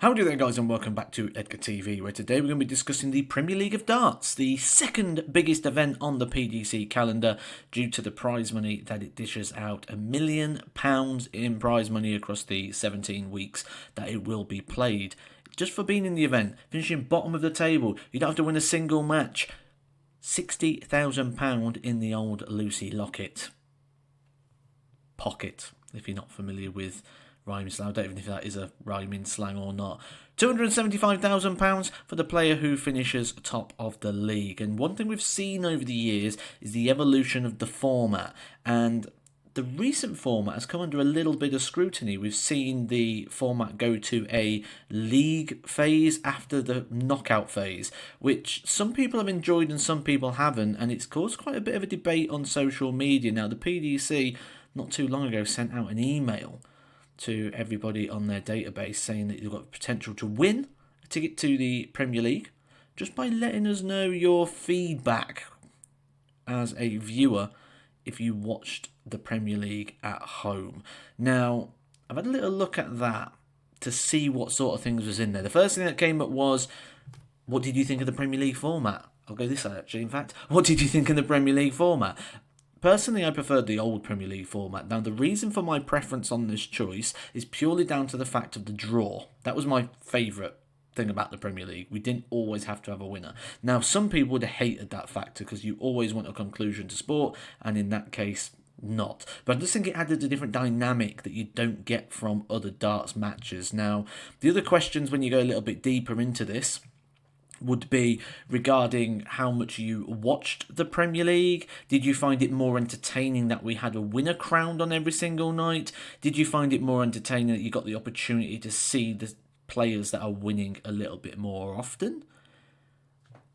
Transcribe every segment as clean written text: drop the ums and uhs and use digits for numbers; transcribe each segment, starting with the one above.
How do you there, guys, and welcome back to Edgar TV, where today we're going to be discussing the Premier League of Darts, the second biggest event on the PDC calendar due to the prize money that it dishes out. £1 million in prize money across the 17 weeks that it will be played. Just for being in the event, finishing bottom of the table, you don't have to win a single match. £60,000 in the old Lucy Lockett pocket, if you're not familiar with rhyming slang. I don't even know if that is a rhyming slang or not. £275,000 for the player who finishes top of the league. And one thing we've seen over the years is the evolution of the format. And the recent format has come under a little bit of scrutiny. We've seen the format go to a league phase after the knockout phase, which some people have enjoyed and some people haven't. And it's caused quite a bit of a debate on social media. Now, the PDC, not too long ago, sent out an email to everybody on their database saying that you've got potential to win a ticket to the Premier League just by letting us know your feedback as a viewer if you watched the Premier League at home. Now, I've had a little look at that to see what sort of things was in there. The first thing that came up was, what did you think of the Premier League format? I'll go this way, actually, in fact. What did you think of the Premier League format? Personally, I preferred the old Premier League format. Now, the reason for my preference on this choice is purely down to the fact of the draw. That was my favourite thing about the Premier League. We didn't always have to have a winner. Now, some people would have hated that factor because you always want a conclusion to sport, and in that case, not. But I just think it added a different dynamic that you don't get from other darts matches. Now, the other questions when you go a little bit deeper into this would be regarding how much you watched the Premier League. Did you find it more entertaining that we had a winner crowned on every single night? Did you find it more entertaining that you got the opportunity to see the players that are winning a little bit more often?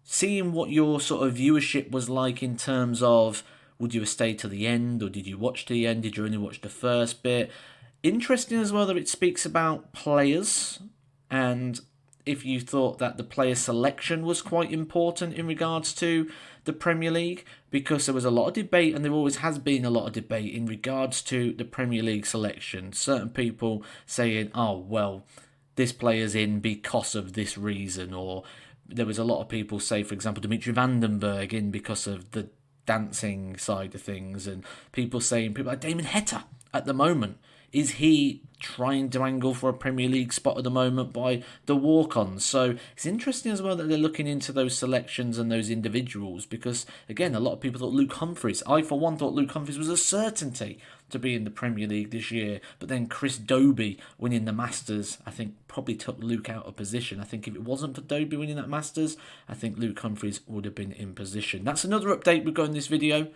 Seeing what your sort of viewership was like in terms of, would you have stayed to the end, or did you watch to the end? Did you only watch the first bit? Interesting as well that it speaks about players, and if you thought that the player selection was quite important in regards to the Premier League, because there was a lot of debate, and there always has been a lot of debate in regards to the Premier League selection. Certain people saying, oh, well, this player's in because of this reason, or there was a lot of people say, for example, Dimitri Vandenberg in because of the dancing side of things, and people like Damon Heta at the moment. Is he trying to angle for a Premier League spot at the moment by the walk-ons? So it's interesting as well that they're looking into those selections and those individuals, because, again, a lot of people thought Luke Humphries. I, for one, thought Luke Humphries was a certainty to be in the Premier League this year. But then Chris Dobey winning the Masters, I think, probably took Luke out of position. I think if it wasn't for Dobey winning that Masters, I think Luke Humphries would have been in position. That's another update we've got in this video,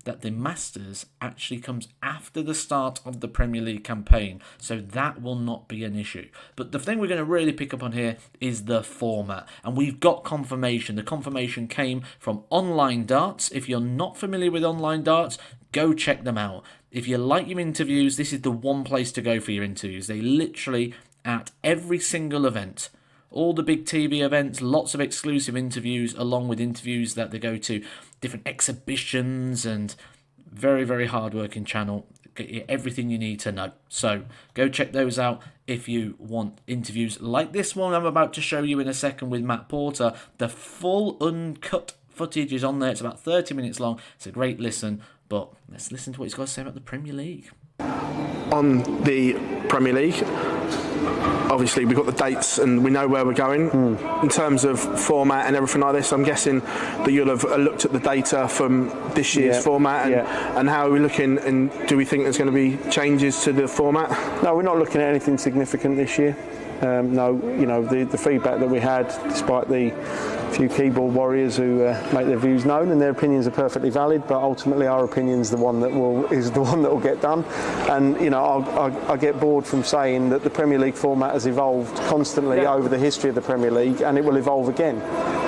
that the Masters actually comes after the start of the Premier League campaign, so that will not be an issue. But the thing we're going to really pick up on here is the format, and we've got confirmation. The confirmation came from Online Darts. If you're not familiar with Online Darts, go check them out. If you like your interviews, this is the one place to go for your interviews. They literally, at every single event, all the big TV events, lots of exclusive interviews, along with interviews that they go to different exhibitions, and very, very hard-working channel. Get you everything you need to know. So go check those out if you want interviews like this one I'm about to show you in a second with Matt Porter. The full uncut footage is on there. It's about 30 minutes long. It's a great listen, but let's listen to what he's got to say about the Premier League. On the Premier League, obviously we've got the dates and we know where we're going. In terms of format and everything like this, I'm guessing that you'll have looked at the data from this year's format, and how are we looking, and do we think there's going to be changes to the format? No, we're not looking at anything significant this year. No, you know, the feedback that we had, despite the few keyboard warriors who make their views known, and their opinions are perfectly valid, but ultimately our opinion's the one that will get done. And you know, I get bored from saying that the Premier League format has evolved constantly over the history of the Premier League, and it will evolve again.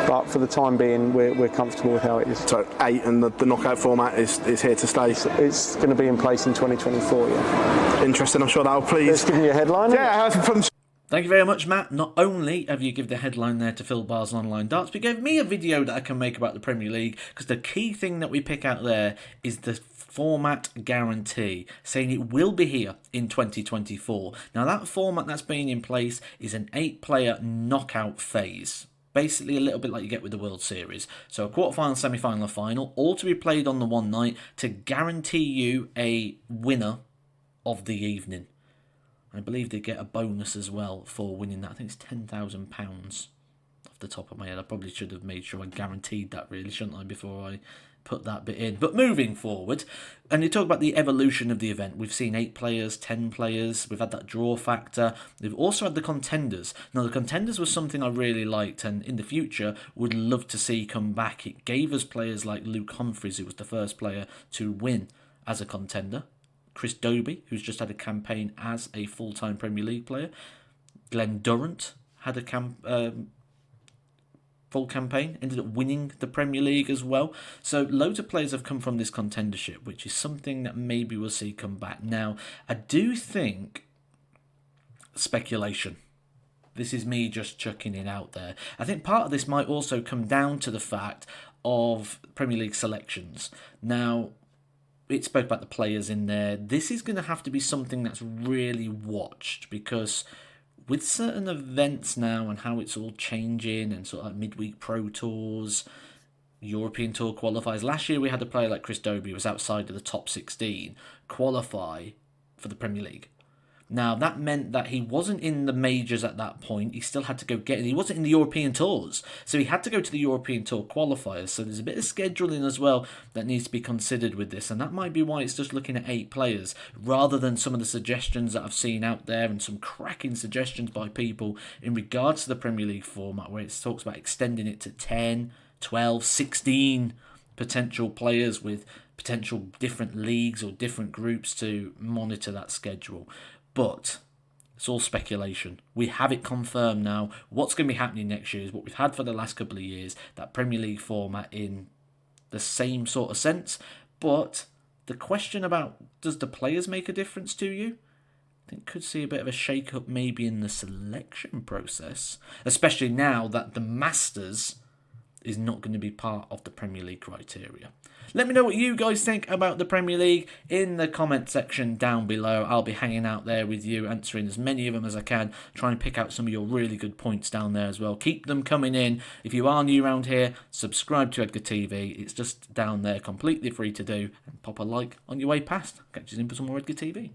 But for the time being, we're comfortable with how it is. So 8 and the knockout format is here to stay. It's going to be in place in 2024. Yeah. Interesting. I'm sure that'll please. Just giving you a headline. Yeah. Thank you very much, Matt. Not only have you given the headline there to Phil Bar's Online Darts, but you gave me a video that I can make about the Premier League, because the key thing that we pick out there is the format guarantee, saying it will be here in 2024. Now, that format that's been in place is an 8-player knockout phase. Basically a little bit like you get with the World Series. So a quarter-final, semi-final, and final, all to be played on the one night to guarantee you a winner of the evening. I believe they get a bonus as well for winning that. I think it's £10,000 off the top of my head. I probably should have made sure I guaranteed that, really, shouldn't I, before I put that bit in. But moving forward, and you talk about the evolution of the event. We've seen 8 players, 10 players. We've had that draw factor. We've also had the contenders. Now, the contenders was something I really liked, and in the future would love to see come back. It gave us players like Luke Humphries, who was the first player to win as a contender. Chris Dobie, who's just had a campaign as a full-time Premier League player. Glenn Durrant had a full campaign, ended up winning the Premier League as well. So loads of players have come from this contendership, which is something that maybe we'll see come back. Now, I do think speculation. This is me just chucking it out there. I think part of this might also come down to the fact of Premier League selections. Now, it spoke about the players in there. This is going to have to be something that's really watched, because with certain events now and how it's all changing, and sort of like midweek pro tours, European tour qualifiers. Last year we had a player like Chris Dobie, who was outside of the top 16, qualify for the Premier League. Now, that meant that he wasn't in the majors at that point. He still had to go get it. He wasn't in the European tours, so he had to go to the European tour qualifiers. So there's a bit of scheduling as well that needs to be considered with this, and that might be why it's just looking at 8 players, rather than some of the suggestions that I've seen out there, and some cracking suggestions by people in regards to the Premier League format, where it talks about extending it to 10, 12, 16 potential players with potential different leagues or different groups to monitor that schedule. But it's all speculation. We have it confirmed now. What's going to be happening next year is what we've had for the last couple of years, that Premier League format in the same sort of sense. But the question about, does the players make a difference to you? I think could see a bit of a shake-up maybe in the selection process, especially now that the Masters is not going to be part of the Premier League criteria. Let me know what you guys think about the Premier League in the comment section down below. I'll be hanging out there with you, answering as many of them as I can, trying to pick out some of your really good points down there as well. Keep them coming in. If you are new around here, subscribe to Edgar TV. It's just down there, completely free to do. And pop a like on your way past. Catch you in for some more Edgar TV.